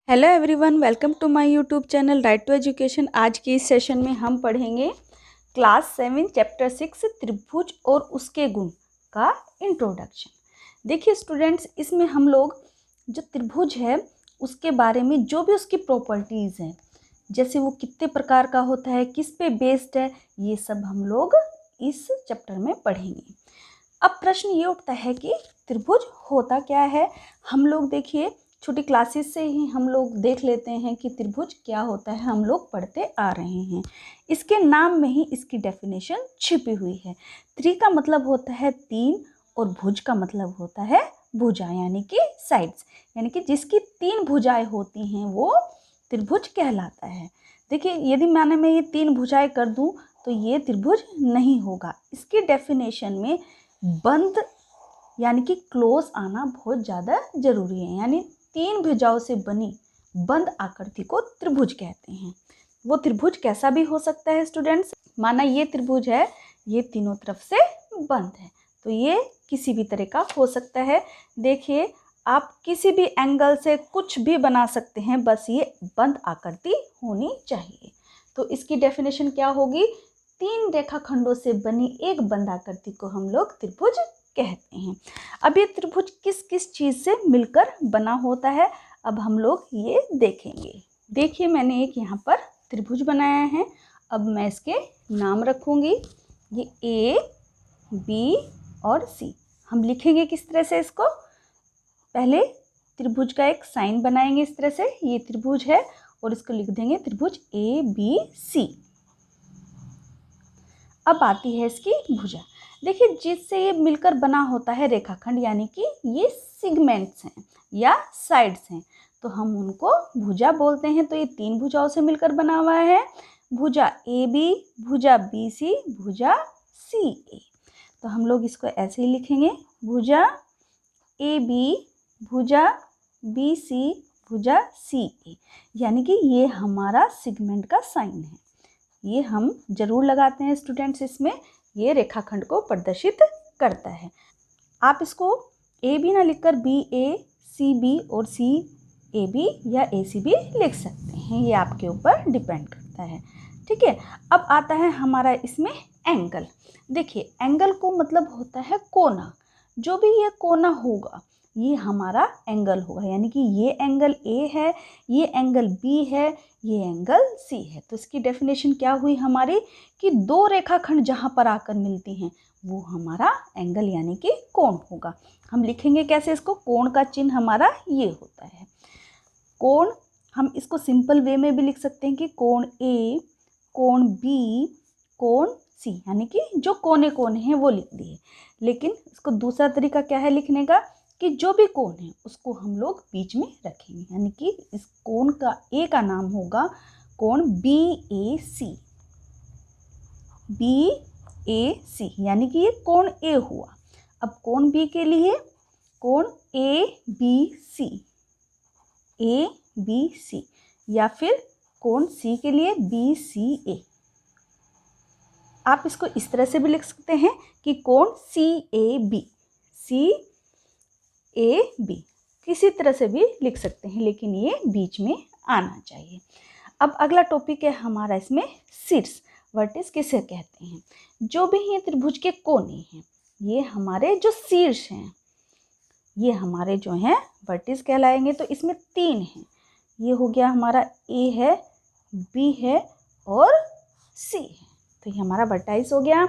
Hello everyone, welcome to my YouTube channel Right to Education. आज के इस session में हम पढ़ेंगे क्लास 7 चैप्टर 6 त्रिभुज और उसके गुण का इंट्रोडक्शन। देखिए स्टूडेंट्स, इसमें हम लोग जो त्रिभुज है उसके बारे में जो भी उसकी प्रॉपर्टीज़ हैं, जैसे वो कितने प्रकार का होता है, किस पे बेस्ड है, ये सब हम लोग इस चैप्टर में पढ़ेंगे। अब प्रश्न ये उठता है कि त्रिभुज होता क्या है। हम लोग देखिए छोटी क्लासेस से ही हम लोग देख लेते हैं कि त्रिभुज क्या होता है, हम लोग पढ़ते आ रहे हैं। इसके नाम में ही इसकी डेफिनेशन छिपी हुई है। त्रि का मतलब होता है तीन और भुज का मतलब होता है भुजा यानी कि साइड्स, यानी कि जिसकी तीन भुजाएं होती हैं वो त्रिभुज कहलाता है। देखिए यदि मैं ये तीन भुजाएं कर दूं तो ये त्रिभुज नहीं होगा। इसकी डेफिनेशन में बंद यानी कि क्लोज आना बहुत ज़्यादा ज़रूरी है। यानी तीन भुजाओं से बनी बंद आकृति को त्रिभुज कहते हैं। वो त्रिभुज कैसा भी हो सकता है स्टूडेंट्स। माना ये त्रिभुज है, ये तीनों तरफ से बंद है, तो ये किसी भी तरह का हो सकता है। देखिए आप किसी भी एंगल से कुछ भी बना सकते हैं, बस ये बंद आकृति होनी चाहिए। तो इसकी डेफिनेशन क्या होगी? तीन रेखाखंडों से बनी एक बंद आकृति को हम लोग त्रिभुज कहते हैं। अब ये त्रिभुज किस किस चीज़ से मिलकर बना होता है, अब हम लोग ये देखेंगे। देखिए मैंने एक यहाँ पर त्रिभुज बनाया है। अब मैं इसके नाम रखूँगी, ये ए, बी और सी। हम लिखेंगे किस तरह से इसको? पहले त्रिभुज का एक साइन बनाएंगे इस तरह से, ये त्रिभुज है और इसको लिख देंगे त्रिभुज ए बी सी। अब आती है इसकी भुजा। देखिए जिससे ये मिलकर बना होता है रेखाखंड, यानी कि ये सेगमेंट्स हैं या साइड्स हैं, तो हम उनको भुजा बोलते हैं। तो ये तीन भुजाओं से मिलकर बना हुआ है, भुजा ए बी, भुजा बी सी, भुजा सी ए। तो हम लोग इसको ऐसे ही लिखेंगे, भुजा ए बी, भुजा बी सी, भुजा सी ए। यानी कि ये हमारा सेगमेंट का साइन है, ये हम जरूर लगाते हैं स्टूडेंट्स। इसमें ये रेखाखंड को प्रदर्शित करता है। आप इसको ए बी ना लिखकर बी ए सी बी और सी ए बी या ए सी बी लिख सकते हैं, ये आपके ऊपर डिपेंड करता है। ठीक है, अब आता है हमारा इसमें एंगल। देखिए एंगल को मतलब होता है कोना। जो भी ये कोना होगा ये हमारा एंगल होगा, यानी कि ये एंगल ए है, ये एंगल बी है, ये एंगल सी है। तो इसकी डेफिनेशन क्या हुई हमारी कि दो रेखाखंड जहाँ पर आकर मिलती हैं वो हमारा एंगल यानी कि कोण होगा। हम लिखेंगे कैसे इसको? कोण का चिन्ह हमारा ये होता है। कोण हम इसको सिंपल वे में भी लिख सकते हैं कि कोण ए, कोण बी, कोण सी, यानी कि जो कोने कोने हैं वो लिख दिए। लेकिन इसको दूसरा तरीका क्या है लिखने का कि जो भी कोण है उसको हम लोग बीच में रखेंगे, यानी कि इस कोण का ए का नाम होगा कोण बी ए सी, बी ए सी, यानी कि ये कोण ए हुआ। अब कोण बी के लिए कोण A B C, A B C, या फिर कोण सी के लिए बी सी ए। आप इसको इस तरह से भी लिख सकते हैं कि कोण सी A B, C A B, किसी तरह से भी लिख सकते हैं, लेकिन ये बीच में आना चाहिए। अब अगला टॉपिक है हमारा इसमें शीर्ष, वर्टिस किसे कहते हैं। जो भी ये त्रिभुज के कोने हैं ये हमारे जो शीर्ष हैं ये हमारे जो हैं वर्टिस कहलाएंगे। तो इसमें तीन हैं, ये हो गया हमारा ए है, बी है और सी है, तो ये हमारा वर्टाइस हो गया।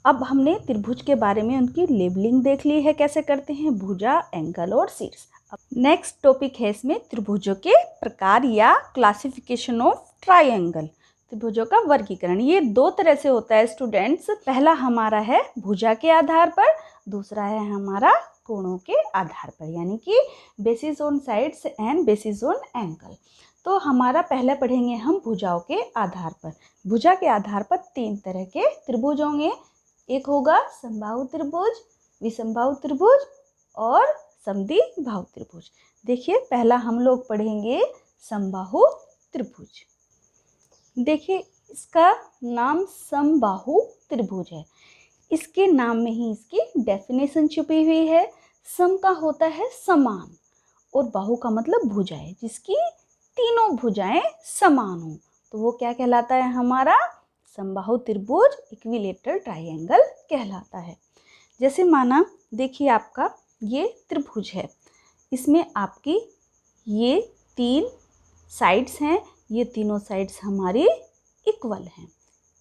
अब हमने त्रिभुज के बारे में उनकी लेबलिंग देख ली है, कैसे करते हैं, भुजा, एंगल और शीर्ष। अब नेक्स्ट टॉपिक है इसमें त्रिभुजों के प्रकार या क्लासिफिकेशन ऑफ ट्रायंगल, त्रिभुजों का वर्गीकरण। ये दो तरह से होता है स्टूडेंट्स। पहला हमारा है भुजा के आधार पर, दूसरा है हमारा कोणों के आधार पर, यानी कि basis on sides and bases on angle. तो हमारा पहले पढ़ेंगे हम भुजाओं के आधार पर। भुजा के आधार पर तीन तरह के त्रिभुज होंगे, एक होगा समबाहु त्रिभुज, विषमबाहु त्रिभुज और समद्विबाहु त्रिभुज। देखिए पहला हम लोग पढ़ेंगे समबाहु त्रिभुज। देखिए इसका नाम समबाहु त्रिभुज है, इसके नाम में ही इसकी डेफिनेशन छुपी हुई है। सम का होता है समान और बाहु का मतलब भुजा है, जिसकी तीनों भुजाएं समान हो, तो वो क्या कहलाता है? हमारा समबाहु त्रिभुज, इक्विलेटरल ट्रायंगल कहलाता है। जैसे माना देखिए आपका ये त्रिभुज है, इसमें आपकी ये 3 साइड्स हैं, ये तीनों साइड्स हमारी इक्वल हैं।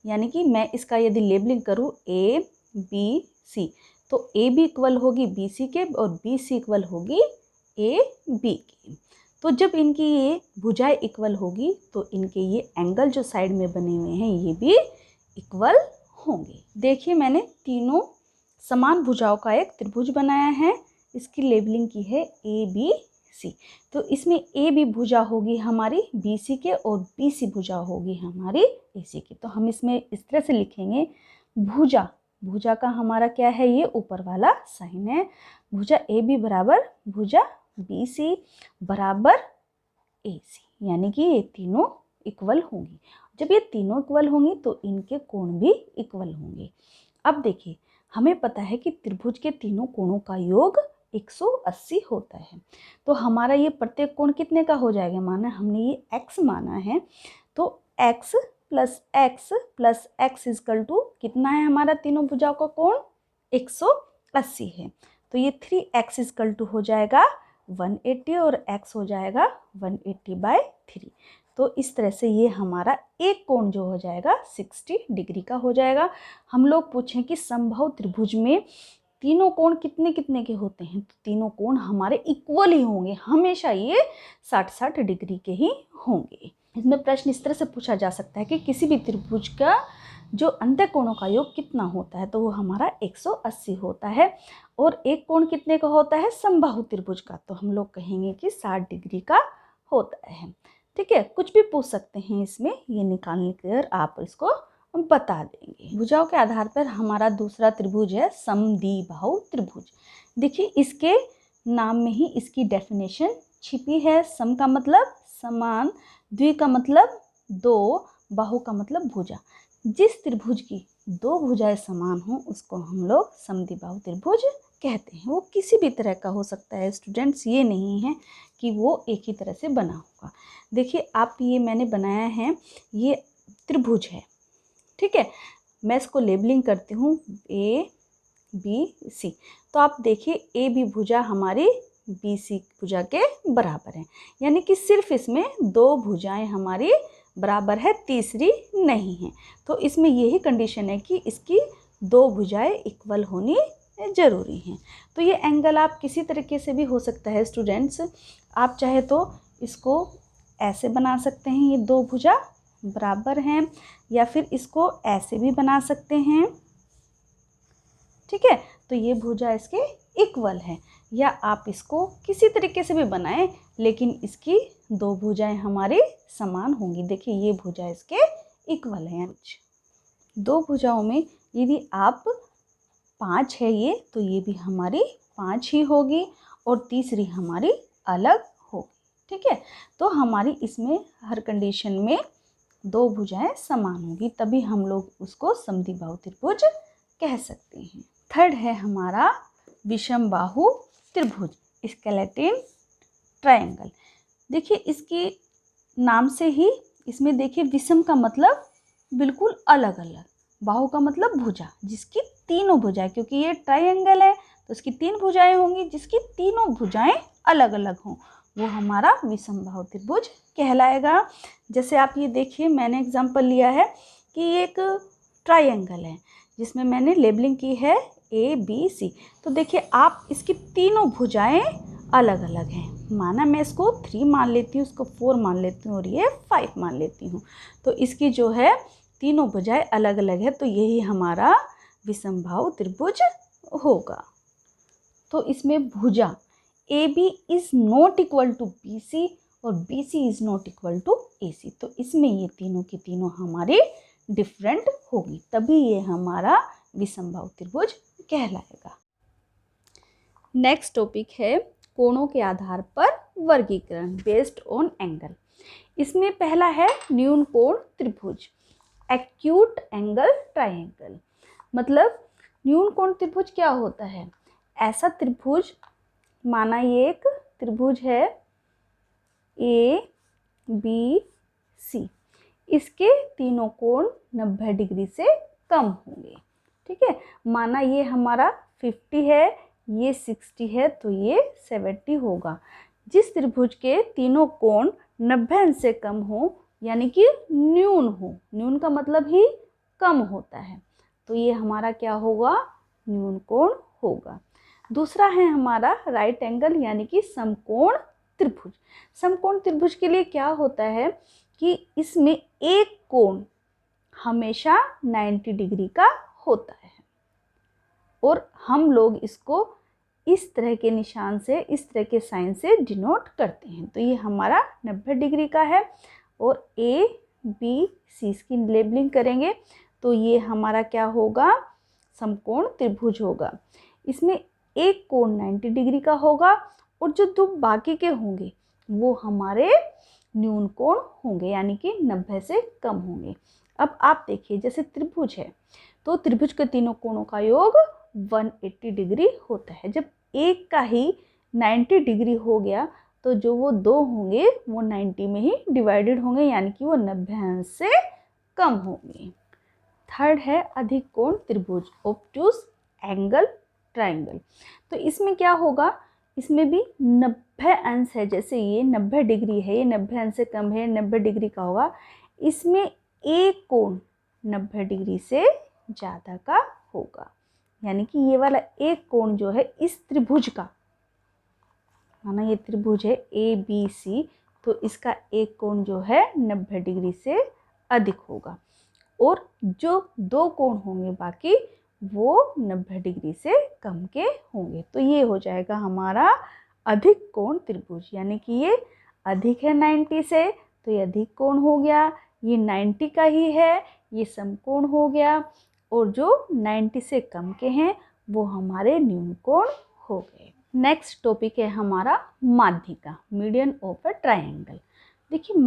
यानी कि मैं इसका यदि लेबलिंग करूँ A B C, तो A भी इक्वल होगी BC के और BC इक्वल होगी AB की। तो जब इनकी ये भुजाएं इक्वल होगी तो इनके ये एंगल जो साइड में बने हुए हैं ये भी इक्वल होंगे। देखिए मैंने तीनों समान भुजाओं का एक त्रिभुज बनाया है, इसकी लेबलिंग की है ABC। तो इसमें AB भुजा होगी हमारी BC के और BC भुजा होगी हमारी AC की। तो हम इसमें इस तरह से लिखेंगे, भुजा, भुजा का हमारा क्या है? ये ऊपर वाला साइन है। भुजा AB बराबर भुजा BC बराबर AC, यानी कि ये तीनों इक्वल होंगी। जब ये तीनों इक्वल होंगी तो इनके कोण भी इक्वल होंगे। अब देखिए हमें पता है कि त्रिभुज के तीनों कोणों का योग 180 होता है। तो हमारा ये प्रत्येक कोण कितने का हो जाएगा? माना हमने ये x माना है, तो x plus x plus x is equal to कितना है? हमारा तीनों भुजाओं का कोण 180 है। तो ये 3x इजकल टू हो जाएगा 180 और x हो जाएगा 180/3। तो इस तरह से ये हमारा एक कोण जो हो जाएगा 60 डिग्री का हो जाएगा। हम लोग पूछें कि समबाहु त्रिभुज में तीनों कोण कितने कितने के होते हैं? तो तीनों कोण हमारे इक्वल ही होंगे, हमेशा ये 60-60 डिग्री के ही होंगे। इसमें प्रश्न इस तरह से पूछा जा सकता है कि किसी भी त्रिभुज का जो अंत्य कोणों का योग कितना होता है? तो वो हमारा 180 होता है। और एक कोण कितने का होता है समबाहु त्रिभुज का? तो हम लोग कहेंगे कि 60 डिग्री का होता है। ठीक है, कुछ भी पूछ सकते हैं इसमें, ये निकालने कर आप इसको बता देंगे। भुजाओं के आधार पर हमारा दूसरा त्रिभुज है समद्विबाहु त्रिभुज। देखिए इसके नाम में ही इसकी डेफिनेशन छिपी है। सम का मतलब समान, द्वि का मतलब दो, बाहु का मतलब भुजा। जिस त्रिभुज की दो भुजाएं समान हो उसको हम लोग समद्विबाहु त्रिभुज कहते हैं। वो किसी भी तरह का हो सकता है स्टूडेंट्स, ये नहीं है कि वो एक ही तरह से बना होगा। देखिए आप, ये मैंने बनाया है, ये त्रिभुज है, ठीक है। मैं इसको लेबलिंग करती हूँ ABC। तो आप देखिए AB भुजा हमारी BC भुजा के बराबर है, यानी कि सिर्फ इसमें दो भुजाएं हमारी बराबर है, तीसरी नहीं है। तो इसमें यही कंडीशन है कि इसकी दो भुजाएं इक्वल होनी जरूरी हैं। तो ये एंगल आप किसी तरीके से भी हो सकता है स्टूडेंट्स। आप चाहे तो इसको ऐसे बना सकते हैं, ये दो भुजा बराबर हैं, या फिर इसको ऐसे भी बना सकते हैं, ठीक है। तो ये भुजा इसके इक्वल है, या आप इसको किसी तरीके से भी बनाएं, लेकिन इसकी दो भुजाएं हमारी समान होंगी। देखिए ये भुजा इसके इक्वल है। दो भुजाओं में यदि आप 5 है ये, तो ये भी हमारी 5 ही होगी, और तीसरी हमारी अलग होगी, ठीक है। तो हमारी इसमें हर कंडीशन में दो भुजाएं समान होगी, तभी हम लोग उसको समद्विबाहु त्रिभुज कह सकते हैं। थर्ड है हमारा विषमबाहु त्रिभुज, स्केलेटन ट्रायंगल। देखिए इसके नाम से ही इसमें देखिए विषम का मतलब बिल्कुल अलग अलग, बाहु का मतलब भुजा, जिसकी तीनों भुजाएं, क्योंकि ये ट्रायंगल है तो इसकी 3 भुजाएं होंगी, जिसकी तीनों भुजाएं अलग अलग हों, वो हमारा विषमबाहु त्रिभुज कहलाएगा। जैसे आप ये देखिए, मैंने एग्जांपल लिया है कि एक ट्रायंगल है जिसमें मैंने लेबलिंग की है ABC। तो देखिए आप, इसकी तीनों भुजाएं अलग अलग हैं। माना मैं इसको 3 मान लेती हूँ, इसको 4 मान लेती हूँ और ये 5 मान लेती हूँ, तो इसकी जो है तीनों भुजाएं अलग अलग है, तो यही हमारा विषमबाहु त्रिभुज होगा। तो इसमें भुजा AB is not equal to BC और BC is not equal to AC, तो इसमें ये तीनों की तीनों हमारी डिफरेंट होगी, तभी ये हमारा विषमबाहु त्रिभुज कहलाएगा। नेक्स्ट टॉपिक है कोणों के आधार पर वर्गीकरण बेस्ड ऑन एंगल। इसमें पहला है न्यून कोण त्रिभुज, एक्यूट एंगल ट्रायंगल। मतलब न्यून कोण त्रिभुज क्या होता है? ऐसा त्रिभुज, माना ये एक त्रिभुज है A बी सी, इसके तीनों कोण 90 डिग्री से कम होंगे। ठीक है, माना ये हमारा 50 है, ये 60 है, तो ये 70 होगा। जिस त्रिभुज के तीनों कोण 90 अंश से कम हो, यानी कि न्यून हो, न्यून का मतलब ही कम होता है, तो ये हमारा क्या होगा, न्यून कोण होगा। दूसरा है हमारा राइट एंगल यानी कि समकोण त्रिभुज। समकोण त्रिभुज के लिए क्या होता है कि इसमें एक कोण हमेशा 90 डिग्री का होता है और हम लोग इसको इस तरह के निशान से, इस तरह के साइन से डिनोट करते हैं। तो ये हमारा 90 डिग्री का है और ए बी सी इसकी लेबलिंग करेंगे तो ये हमारा क्या होगा, समकोण त्रिभुज होगा। इसमें एक कोण 90 डिग्री का होगा और जो दो बाकी के होंगे वो हमारे न्यून कोण होंगे, यानी कि 90 से कम होंगे। अब आप देखिए, जैसे त्रिभुज है तो त्रिभुज के तीनों कोणों का योग 180 डिग्री होता है। जब एक का ही 90 डिग्री हो गया तो जो वो दो होंगे वो 90 में ही डिवाइडेड होंगे, यानी कि वो 90 अंश से कम होंगे। थर्ड है अधिक कोण त्रिभुज, ऑब्टूस एंगल ट्राइंगल। तो इसमें क्या होगा, इसमें भी 90 अंश है, जैसे ये 90 डिग्री है, ये 90 अंश से कम है, 90 डिग्री का होगा। इसमें एक कोण 90 डिग्री से ज़्यादा का होगा, यानी कि ये वाला एक कोण जो है इस त्रिभुज का, माना ये त्रिभुज है ए बी सी, तो इसका एक कोण जो है 90 डिग्री से अधिक होगा और जो दो कोण होंगे बाकी वो 90 डिग्री से कम के होंगे। तो ये हो जाएगा हमारा अधिक कोण त्रिभुज, यानी कि ये अधिक है 90 से तो ये अधिक कोण हो गया, ये 90 का ही है, ये समकोण हो गया, और जो 90 से कम के हैं वो हमारे न्यून कोण हो गए। नेक्स्ट टॉपिक है हमारा माध्यिका, मीडियन ऑफ अ ट्राइंगल। देखिए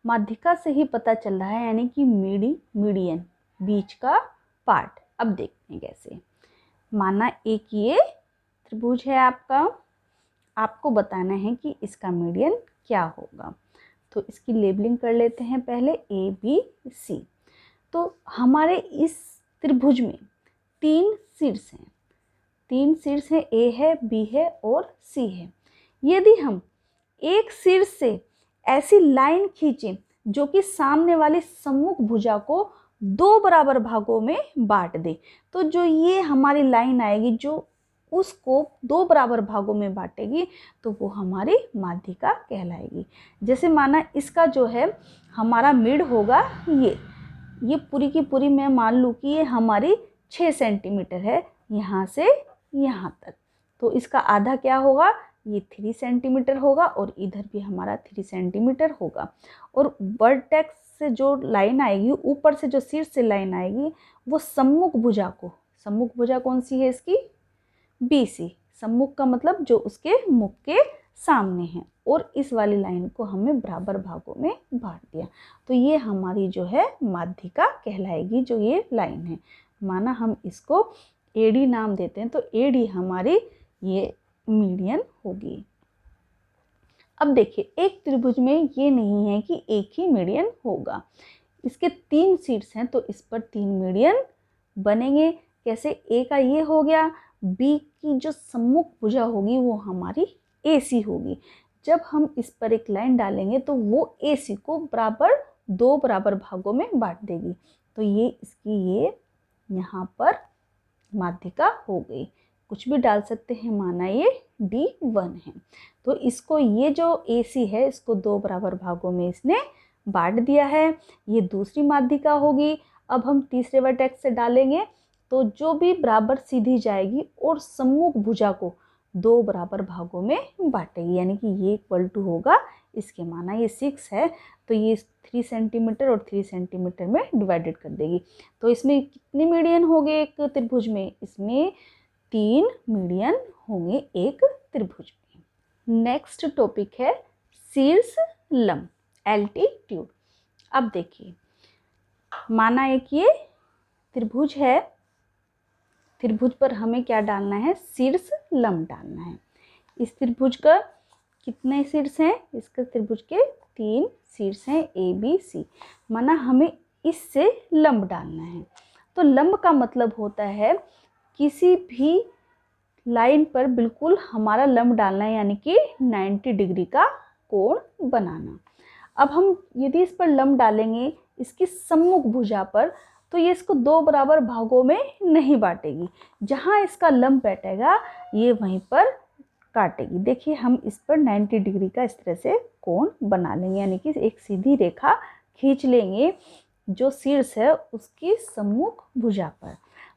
माध्यिका से ही पता चल रहा है, यानी कि मीडियन बीच का पार्ट। अब देखते हैं कैसे। माना एक ये त्रिभुज है आपका, आपको बताना है कि इसका मीडियन क्या होगा, तो इसकी लेबलिंग कर लेते हैं पहले ए बी सी। तो हमारे इस त्रिभुज में तीन शीर्ष हैं, ए है, बी है और सी है। यदि हम एक शीर्ष से ऐसी लाइन खींचें जो कि सामने वाली सम्मुख भुजा को दो बराबर भागों में बांट दे, तो जो ये हमारी लाइन आएगी जो उसको दो बराबर भागों में बांटेगी तो वो हमारी माध्यिका कहलाएगी। जैसे माना इसका जो है हमारा मिड होगा, ये पूरी की पूरी मैं मान लूँ कि ये हमारी 6 सेंटीमीटर है यहाँ से यहाँ तक, तो इसका आधा क्या होगा, ये 3 सेंटीमीटर होगा और इधर भी हमारा 3 सेंटीमीटर होगा। और वर्टेक्स से जो लाइन आएगी, ऊपर से जो शीर्ष से लाइन आएगी वो सम्मुख भुजा कौन सी है इसकी, बी सी। सम्मुख का मतलब जो उसके मुख के सामने है, और इस वाली लाइन को हमें बराबर भागों में बांट दिया, तो ये हमारी जो है माध्यिका कहलाएगी। जो ये लाइन है, माना हम इसको एडी नाम देते हैं, तो एडी हमारी ये मीडियन होगी। अब देखिए, एक त्रिभुज में ये नहीं है कि एक ही मीडियन होगा, इसके 3 शीर्ष हैं तो इस पर 3 मीडियन बनेंगे। कैसे, ए का ये हो गया, बी की जो सम्मुख भुजा होगी वो हमारी ए सी होगी। जब हम इस पर एक लाइन डालेंगे तो वो ए सी को दो बराबर भागों में बांट देगी, तो ये इसकी ये यहाँ पर माध्यिका हो गई। कुछ भी डाल सकते हैं, माना ये D1 है, तो इसको ये जो AC है इसको दो बराबर भागों में इसने बांट दिया है, ये दूसरी माध्यिका होगी। अब हम तीसरे वर्टेक्स से डालेंगे तो जो भी बराबर सीधी जाएगी और सम्मुख भुजा को दो बराबर भागों में बांटेगी, यानी कि ये इक्वल टू होगा इसके, माना ये 6 है तो ये 3 सेंटीमीटर और 3 सेंटीमीटर में डिवाइडेड कर देगी। तो इसमें कितने मीडियन हो गए एक त्रिभुज में, इसमें 3 मीडियन होंगे एक त्रिभुज में। नेक्स्ट टॉपिक है शीर्ष लंब, एल्टीट्यूड। अब देखिए, माना एक ये त्रिभुज है, त्रिभुज पर हमें क्या डालना है, शीर्ष लंब डालना है। इस त्रिभुज का कितने शीर्ष हैं इसके त्रिभुज के? 3 शीर्ष हैं ए बी सी। माना हमें इससे लंब डालना है। तो लंब का मतलब होता है किसी भी लाइन पर बिल्कुल हमारा लंब डालना है, यानी कि 90 डिग्री का कोण बनाना। अब हम यदि इस पर लंब डालेंगे इसकी सम्मुख भुजा पर, तो ये इसको 2 बराबर भागों में नहीं बांटेगी। जहाँ इसका लंब बैठेगा ये वहीं पर काटेगी। देखिए हम इस पर 90 डिग्री का इस तरह से कोण बना लेंगे, यानी कि एक सीधी रेखा खींच लेंगे जो शीर्ष है उसकी सम्मुख भुजा पर।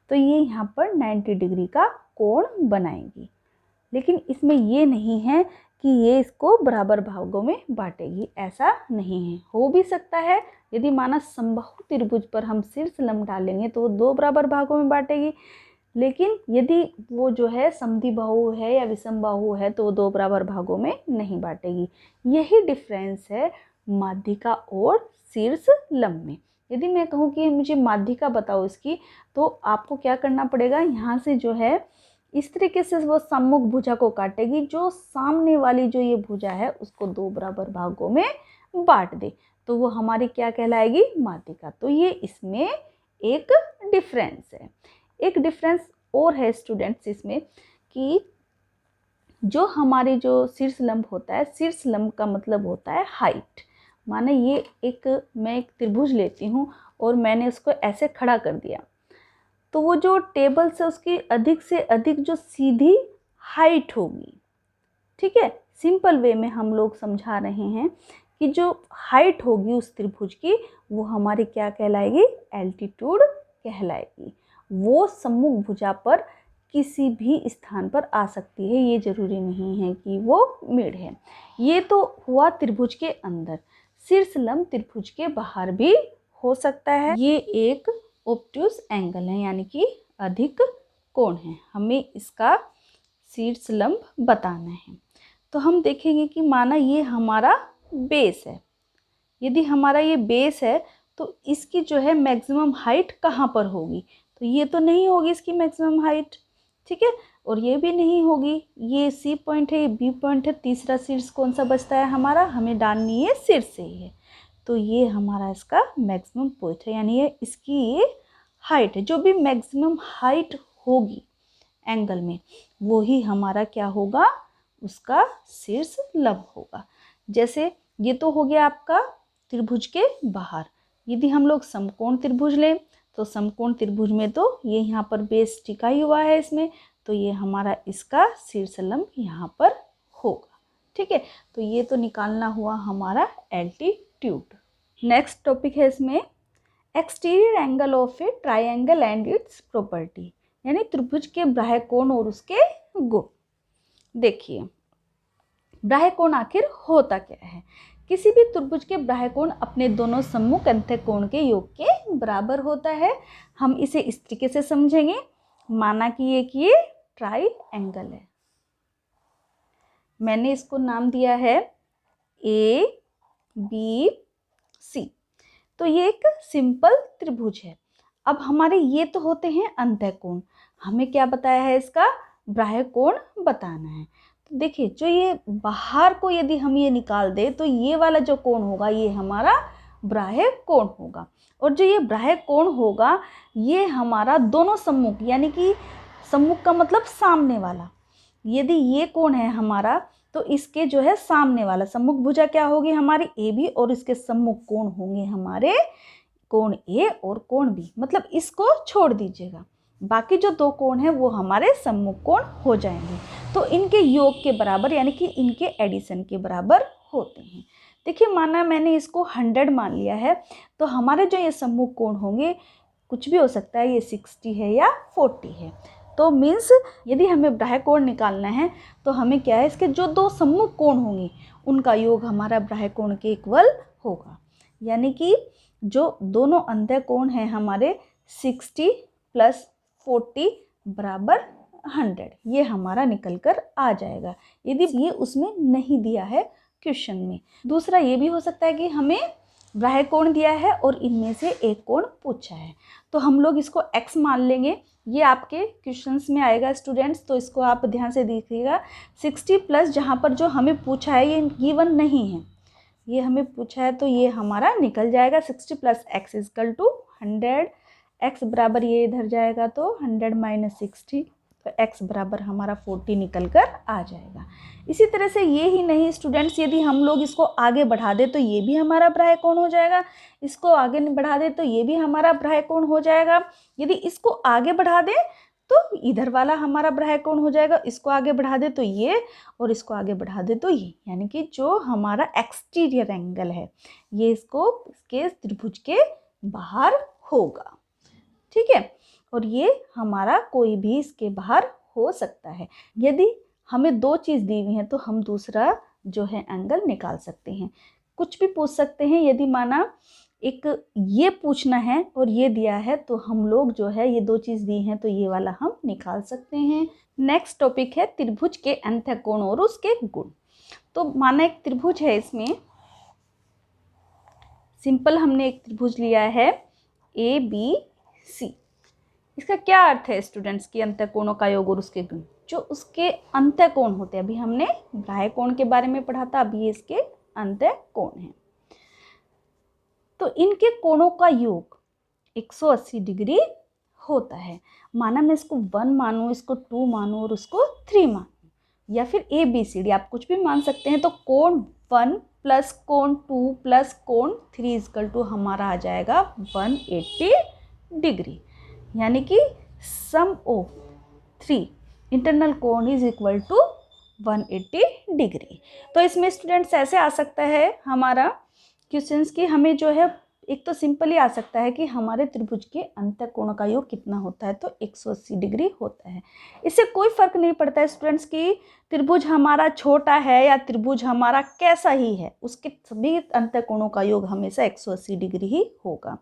तो ये यहाँ पर 90 डिग्री का कोण बनाएगी। लेकिन इसमें ये नहीं है कि ये इसको बराबर भागों में बांटेगी, ऐसा नहीं है। हो भी सकता है यदि माना समबाहु त्रिभुज पर हम शीर्ष लंब डालेंगे तो वो 2 बराबर भागों में बांटेगी, लेकिन यदि वो जो है समद्विबाहु है या विषमबाहु है तो वो 2 बराबर भागों में नहीं बांटेगी। यही डिफरेंस है माध्यिका और शीर्ष लंब में। यदि मैं कहूँ कि मुझे माध्यिका बताओ इसकी, तो आपको क्या करना पड़ेगा, यहाँ से जो है इस तरीके से वो सम्मुख भुजा को काटेगी, जो सामने वाली जो ये भुजा है उसको 2 बराबर भागों में बांट दे, तो वो हमारी क्या कहलाएगी? माध्यिका। तो ये इसमें एक डिफरेंस है। एक डिफरेंस और है स्टूडेंट्स इसमें कि जो हमारे जो शीर्ष लंब होता है, शीर्ष लंब का मतलब होता है हाइट। माने ये मैं एक त्रिभुज लेती हूँ और मैंने उसको ऐसे खड़ा कर दिया, तो वो जो टेबल से उसकी अधिक से अधिक जो सीधी हाइट होगी, ठीक है, सिंपल वे में हम लोग समझा रहे हैं कि जो हाइट होगी उस त्रिभुज की वो हमारी क्या कहलाएगी? एल्टीट्यूड कहलाएगी। वो सम्मुख भुजा पर किसी भी स्थान पर आ सकती है, ये जरूरी नहीं है कि वो मिड है। ये तो हुआ त्रिभुज के अंदर। शीर्ष लंब त्रिभुज के बाहर भी हो सकता है। ये एक ऑब्ट्यूज एंगल है, यानी कि अधिक कोण है। हमें इसका शीर्ष लंब बताना है। तो हम देखेंगे कि माना ये हमारा बेस है। यदि हमारा ये बेस है तो इसकी जो है मैक्सिमम हाइट कहाँ पर होगी? तो ये तो नहीं होगी इसकी मैक्सिमम हाइट, ठीक है, और ये भी नहीं होगी। ये सी पॉइंट है, ये बी पॉइंट है। तीसरा शीर्ष कौन सा बचता है हमारा? हमें डालनी है शीर्ष से ही है। तो ये हमारा इसका मैक्सिमम पॉइंट है, यानी ये इसकी ये हाइट है। जो भी मैक्सिमम हाइट होगी एंगल में वो ही हमारा क्या होगा? उसका शीर्ष लंब होगा। जैसे ये तो हो गया आपका त्रिभुज के बाहर। यदि हम लोग समकोण त्रिभुज लें तो समकोण त्रिभुज में तो ये यहाँ पर बेस टिका ही हुआ है इसमें, तो ये हमारा इसका शीर्ष लंब यहाँ पर होगा, ठीक है। तो ये तो निकालना हुआ हमारा एल्टीट्यूड। नेक्स्ट टॉपिक है इसमें exterior angle of A triangle and it's property, यानी त्रिभुज के बाह्य कोण और उसके गुण। देखिए बाह्य कोण आखिर होता क्या है? किसी भी त्रिभुज के बाह्य कोण अपने दोनों सम्मुख अंतःकोण के योग के बराबर होता है। हम इसे इस तरीके से समझेंगे, माना कि ये ट्राइंगल है। मैंने इसको नाम दिया है ए बी सी। तो ये एक सिंपल त्रिभुज है। अब हमारे ये तो होते हैं अंतःकोण, हमें क्या बताया है? इसका बाह्य कोण बताना है। तो देखिए जो ये बाहर को यदि हम ये निकाल दे तो ये वाला जो कोण होगा ये हमारा बाह्य कोण होगा, और जो ये बाह्य कोण होगा ये हमारा दोनों सम्मुख, यानी कि सम्मुख का मतलब सामने वाला। यदि ये कोण है हमारा तो इसके जो है सामने वाला सम्मुख भुजा क्या होगी? हमारी ए बी, और इसके सम्मुख कोण होंगे हमारे कोण ए और कोण बी। मतलब इसको छोड़ दीजिएगा, बाकी जो 2 कोण हैं वो हमारे सम्मुख कोण हो जाएंगे। तो इनके योग के बराबर, यानी कि इनके एडिशन के बराबर होते हैं। देखिए माना मैंने इसको 100 मान लिया है, तो हमारे जो ये सम्मुख कोण होंगे कुछ भी हो सकता है, ये 60 है या 40 है। तो मीन्स यदि हमें बाह्य कोण निकालना है तो हमें क्या है? इसके जो 2 सम्मुख कोण होंगे उनका योग हमारा बाह्य कोण के इक्वल होगा। यानी कि जो दोनों अंतःकोण हैं हमारे 60 + 40 बराबर 100, ये हमारा निकल कर आ जाएगा यदि ये उसमें नहीं दिया है क्वेश्चन में। दूसरा ये भी हो सकता है कि हमें बाह्य कोण दिया है और इनमें से एक कोण पूछा है, तो हम लोग इसको x मान लेंगे। ये आपके क्वेश्चंस में आएगा स्टूडेंट्स, तो इसको आप ध्यान से देखिएगा। 60 प्लस जहाँ पर जो हमें पूछा है ये गिवन नहीं है, ये हमें पूछा है तो ये हमारा निकल जाएगा। 60 प्लस एक्स इजकल टू 100, एक्स बराबर ये इधर जाएगा तो 100 माइनस 60, तो x बराबर हमारा 40 निकल कर आ जाएगा। इसी तरह से ये ही नहीं स्टूडेंट्स, यदि हम लोग इसको आगे बढ़ा दे तो ये भी हमारा बाह्य कोण हो जाएगा, इसको आगे बढ़ा दे तो ये भी हमारा बाह्य कोण हो जाएगा। यदि इसको आगे बढ़ा दे तो इधर वाला हमारा बाह्य कोण हो जाएगा, इसको आगे बढ़ा दे तो ये, और इसको आगे बढ़ा दे तो ये, यानी कि जो हमारा एक्सटीरियर एंगल है ये इसके त्रिभुज के बाहर होगा। ठीक है, और ये हमारा कोई भी इसके बाहर हो सकता है। यदि हमें दो चीज़ दी हुई है तो हम दूसरा जो है एंगल निकाल सकते हैं, कुछ भी पूछ सकते हैं। यदि माना एक ये पूछना है और ये दिया है तो हम लोग जो है ये दो चीज़ दी हैं तो ये वाला हम निकाल सकते हैं। नेक्स्ट टॉपिक है त्रिभुज के अंतः कोण और उसके गुण। तो माना एक त्रिभुज है, इसमें सिंपल हमने एक त्रिभुज लिया है ABC। इसका क्या अर्थ है स्टूडेंट्स की अंतः कोणों का योग और उसके गुण। जो उसके अंतः कोण होते हैं, अभी हमने बाह्य कोण के बारे में पढ़ा था, अभी ये इसके अंतः कोण है। तो इनके कोणों का योग 180 डिग्री होता है। माना मैं इसको 1 मानूँ, इसको 2 मानूँ और उसको 3 मानूँ, या फिर ABCD आप कुछ भी मान सकते हैं। तो कोण 1 प्लस कोण 2 प्लस कोण 3 इक्वल टू हमारा आ जाएगा 180 डिग्री, यानी कि सम ऑफ 3 इंटरनल कोण इज इक्वल टू 180 डिग्री। तो इसमें स्टूडेंट्स ऐसे आ सकता है हमारा क्वेश्चंस की, हमें जो है एक तो सिंपली आ सकता है कि हमारे त्रिभुज के अंतः कोण का योग कितना होता है, तो 180 डिग्री होता है। इससे कोई फर्क नहीं पड़ता है स्टूडेंट्स की त्रिभुज हमारा छोटा है या त्रिभुज हमारा कैसा ही है, उसके सभी अंतः कोणों का योग हमेशा 180 डिग्री ही होगा।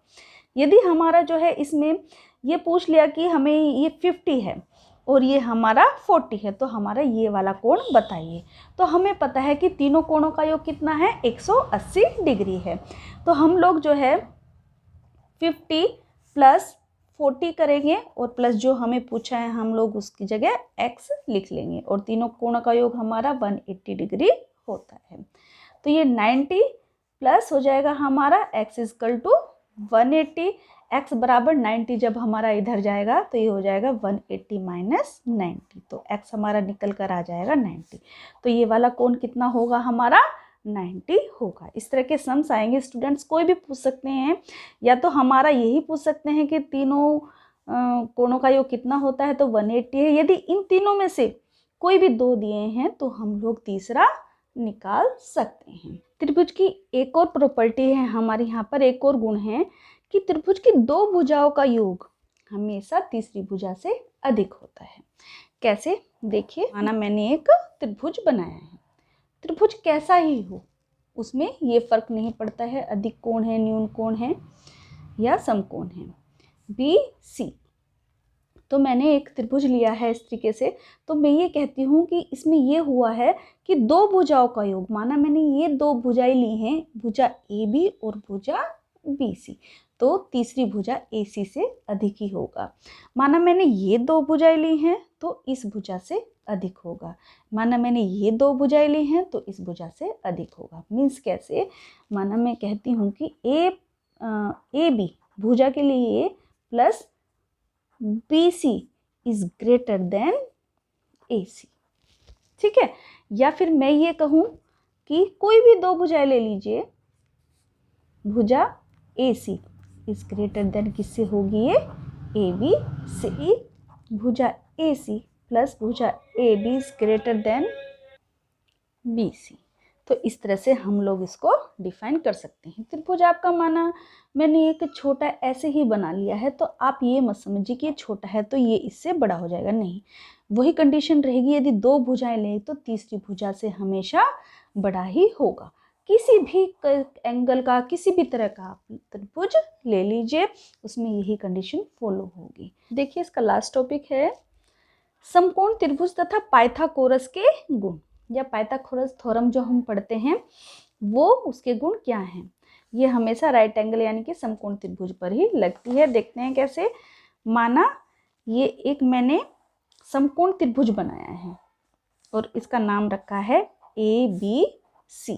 यदि हमारा जो है इसमें ये पूछ लिया कि हमें ये 50 है और ये हमारा 40 है, तो हमारा ये वाला कोण बताइए, तो हमें पता है कि तीनों कोणों का योग कितना है, 180 डिग्री है। तो हम लोग जो है 50 प्लस 40 करेंगे और प्लस जो हमें पूछा है हम लोग उसकी जगह x लिख लेंगे, और तीनों कोणों का योग हमारा 180 डिग्री होता है। तो ये 90 प्लस हो जाएगा हमारा x इक्वल टू 180, x बराबर 90 जब हमारा इधर जाएगा तो ये हो जाएगा 180 माइनस 90, तो x हमारा निकल कर आ जाएगा 90। तो ये वाला कोण कितना होगा हमारा, 90 होगा। इस तरह के सम्स आएंगे स्टूडेंट्स, कोई भी पूछ सकते हैं, या तो हमारा यही पूछ सकते हैं कि तीनों कोणों का योग कितना होता है, तो 180 है। यदि इन तीनों में से कोई भी दो दिए हैं तो हम लोग तीसरा निकाल सकते हैं। त्रिभुज की एक और प्रॉपर्टी है हमारे यहाँ पर, एक और गुण है कि त्रिभुज की दो भुजाओं का योग हमेशा तीसरी भुजा से अधिक होता है। कैसे, देखिए माना मैंने एक त्रिभुज बनाया है, त्रिभुज कैसा ही हो उसमें ये फर्क नहीं पड़ता है अधिक कोण है, न्यून कोण है या समकोण है, BC। तो मैंने एक त्रिभुज लिया है इस तरीके से, तो मैं ये कहती हूँ कि इसमें ये हुआ है कि दो भुजाओं का योग, माना मैंने ये दो भुजाएं ली हैं, भुजा AB और भुजा BC, तो तीसरी भुजा AC से अधिक ही होगा। माना मैंने ये दो भुजाएं ली हैं तो इस भुजा से अधिक होगा, माना मैंने ये दो भुजाएं ली हैं तो इस भुजा से अधिक होगा। मीन्स कैसे, माना मैं कहती हूँ कि AB भुजा के लिए plus BC is greater than AC, ठीक है। या फिर मैं ये कहूँ कि कोई भी दो भुजाएं ले लीजिए, भुजा AC इज ग्रेटर देन किससे होगी, ये AB से। भुजा AC प्लस भुजा AB is greater than BC। तो इस तरह से हम लोग इसको डिफाइन कर सकते हैं। त्रिभुज आपका माना मैंने एक छोटा ऐसे ही बना लिया है, तो आप ये मत समझिए कि ये छोटा है तो ये इससे बड़ा हो जाएगा, नहीं, वही कंडीशन रहेगी। यदि दो भुजाएं लें तो तीसरी भुजा से हमेशा बड़ा ही होगा। किसी भी एंगल का, किसी भी तरह का आप त्रिभुज ले लीजिए, उसमें यही कंडीशन फॉलो होगी। देखिए इसका लास्ट टॉपिक है समकोण त्रिभुज तथा पाइथागोरस के गुण, या पाइथागोरस थ्योरम जो हम पढ़ते हैं, वो उसके गुण क्या हैं। ये हमेशा राइट एंगल यानी कि समकोण त्रिभुज पर ही लगती है। देखते हैं कैसे। माना ये एक मैंने समकोण त्रिभुज बनाया है और इसका नाम रखा है ABC,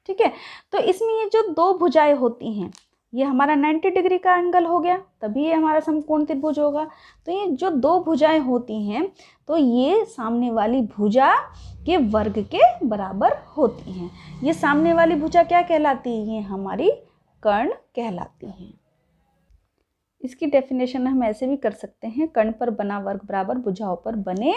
ठीक है। तो इसमें ये जो दो भुजाएं होती हैं, ये हमारा 90 डिग्री का एंगल हो गया, तभी ये हमारा समकोण त्रिभुज होगा। तो ये जो दो भुजाएं होती हैं, तो ये सामने वाली भुजा के वर्ग के बराबर होती हैं। ये सामने वाली भुजा क्या कहलाती है? ये हमारी कर्ण कहलाती है। इसकी डेफिनेशन हम ऐसे भी कर सकते हैं, कर्ण पर बना वर्ग बराबर भुजाओं पर बने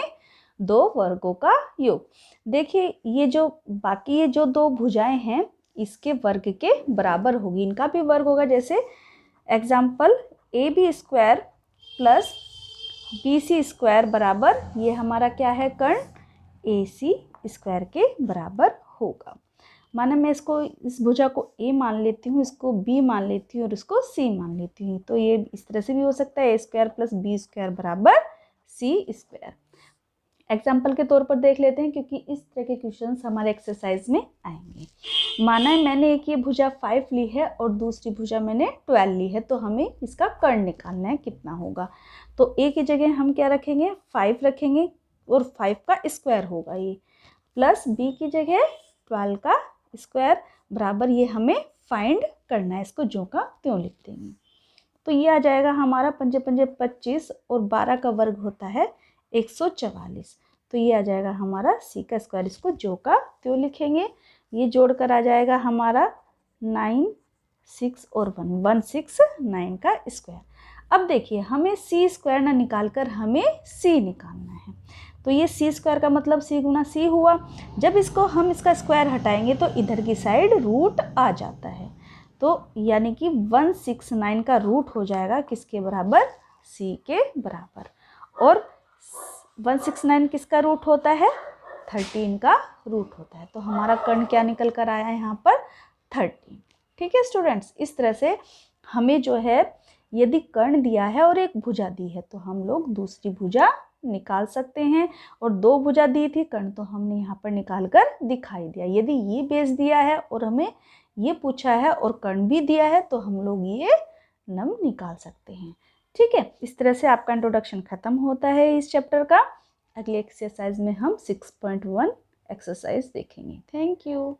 दो वर्गों का योग। देखिए ये जो बाकी ये जो दो भुजाएं हैं, इसके वर्ग के बराबर होगी, इनका भी वर्ग होगा। जैसे example AB square plus BC square बराबर, ये हमारा क्या है? कर्ण AC स्क्वायर के बराबर होगा। माना मैं इसको, इस भुजा को A मान लेती हूँ, इसको B मान लेती हूँ और इसको C मान लेती हूँ, तो ये इस तरह से भी हो सकता है, A square plus B square बराबर C स्क्वायर। एग्जाम्पल के तौर पर देख लेते हैं, क्योंकि इस तरह के क्वेश्चंस हमारे एक्सरसाइज में आएंगे। माना है मैंने एक ये भुजा 5 ली है और दूसरी भुजा मैंने 12 ली है, तो हमें इसका कर्ण निकालना है, कितना होगा। तो A की जगह हम क्या रखेंगे? 5 रखेंगे और 5 का स्क्वायर होगा ये, प्लस B की जगह 12 का स्क्वायर बराबर, ये हमें फाइंड करना है, इसको जो का त्यों लिख देंगे। तो ये आ जाएगा हमारा 5 पंजे 25 और 12 का वर्ग होता है 144, तो ये आ जाएगा हमारा C का स्क्वायर, इसको जो का त्यों लिखेंगे। ये जोड़कर आ जाएगा हमारा 9, 6 और 169 का स्क्वायर। अब देखिए हमें C स्क्वायर ना निकाल कर हमें C निकालना है, तो ये C स्क्वायर का मतलब C गुना C हुआ। जब इसको हम इसका स्क्वायर हटाएंगे तो इधर की साइड रूट आ जाता है, तो यानी कि 169 का रूट हो जाएगा किसके बराबर? C के बराबर। और 169 किसका रूट होता है? 13 का रूट होता है। तो हमारा कर्ण क्या निकल कर आया है यहाँ पर? 13। ठीक है स्टूडेंट्स, इस तरह से हमें जो है यदि कर्ण दिया है और एक भुजा दी है तो हम लोग दूसरी भुजा निकाल सकते हैं। और दो भुजा दी थी कर्ण, तो हमने यहाँ पर निकाल कर दिखाई दिया। यदि ये बेस दिया है और हमें ये पूछा है और कर्ण भी दिया है, तो हम लोग ये नम निकाल सकते हैं। ठीक है, इस तरह से आपका इंट्रोडक्शन खत्म होता है इस चैप्टर का। अगले एक्सरसाइज में हम 6.1 एक्सरसाइज देखेंगे। Thank you.